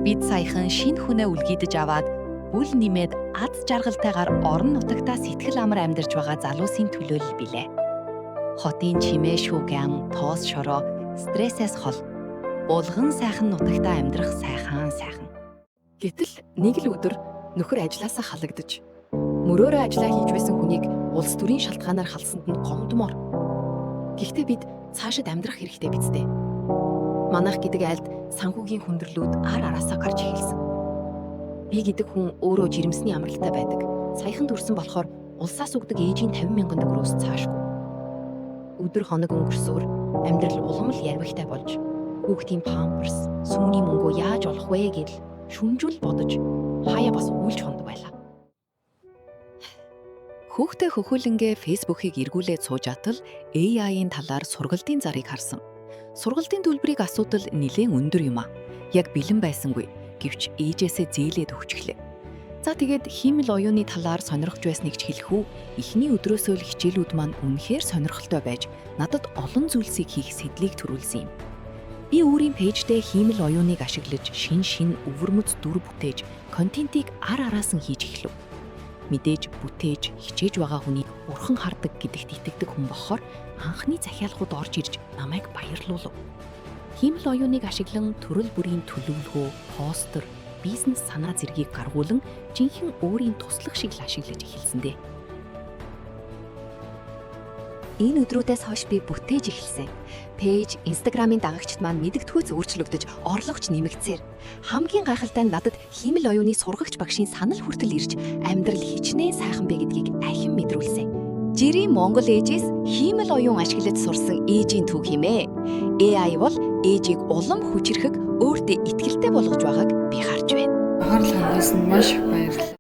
Бид саяхан шинэ хүнээ үлгийдэж аваад бүл нэмээд аз жаргалтайгаар орон нутагтаа сэтгэл амар амьдарч байгаа залуусын төлөөлөл билээ. Хотын чимээ шүүгэн, тоос шороо, стрессээс хол булган сайхан нутагтаа амьдрах сайхан. Гэтэл нэг л өдөр нөхөр ажилласаа халагдаж мөрөөрөө ажиллаа хийж байсан хүнийг улс төрийн шалтгаанаар халсанд нь гомдмоор. Гэхдээ бид цаашид амьдрах хэрэгтэй биз дээ. Манайх гэдэг айлд санхүүгийн хүндрэлүүд ар араасаа гарч эхэлсэн. Би гэдэг хүн өөрөө жирэмсний амралтай байдаг. Саяхан төрсөн болохоор улсаас өгдөг ээжийн 50,000 төгрөгөөс цаашгүй. Өдөр хоног өнгөрсөөр амьдрал улам л ярвигтай болж хүүхдийн памперс, сүмний мөнгөө яаж олох вэ гэж шүмжүүл бодож хаяа бас үйлч хондог байлаа. Хүүхдээ хөхүүлэнгээ фэйсбүүкийг эргүүлээд сууж атал AI-ийн талаар сургалтын зарыг харсан. Сургалтын төлбөрийг асуудал нэлээд өндөр юм а. Яг бэлэн байсангүй. Гэвч ээжээсээ зээлээд өгчихлээ. За тэгээд хиймэл оюуны талаар сонирхож байсныг ч хэлэх үү? Эхний өдрөөсөө л хичээлүүд маань үнэхээр сонирхолтой байж надад олон зүйлсийг хийх сэдлийг төрүүлсэн юм. Би өөрийн пэйждээ хиймэл оюуныг ашиглаж шин өвөрмөц дүр бүтээж контентийг ар араас нь хийж эхлэв. Мэдээж бүтээж хичээж байгаа хүнийг урхан хардаг гэдэгт итгэдэг хүн болохоор анхны захиалгууд орж ирж намайг баярлуулав. Хиймэл оюуныг ашиглан төрөл бүрийн төлөвлөгөө, постэр, бизнес санаа зэргийг гаргуулan жинхэнэ өөрийн туслах шиг л ашиглаж эхэлсэн дээ. Энэ өдрүүдээс хойш би бүтээж эхэлсэн. Пэйж, Instagram-ын дагагчид маань мэдэгдэхүйц өөрчлөгдөж, орлогоч нэмэгдсээр хамгийн гайхалтай нь надад хиймэл оюуны сургагч багшийн санал хүртэл ирж амьдрал хичнээн сайхан бэ гэдгийг ахин мэдрүүлсэн. Жирийн Монгол ээжээс хиймэл оюун ашиглаж сурсан ээжийн түүх хэмээ. AI бол ээжийг улам хүчрэхэг, өөртөө итгэлтэй болгож байгааг би харж байна. Анхаарал хандуулсанд маш их баярлалаа.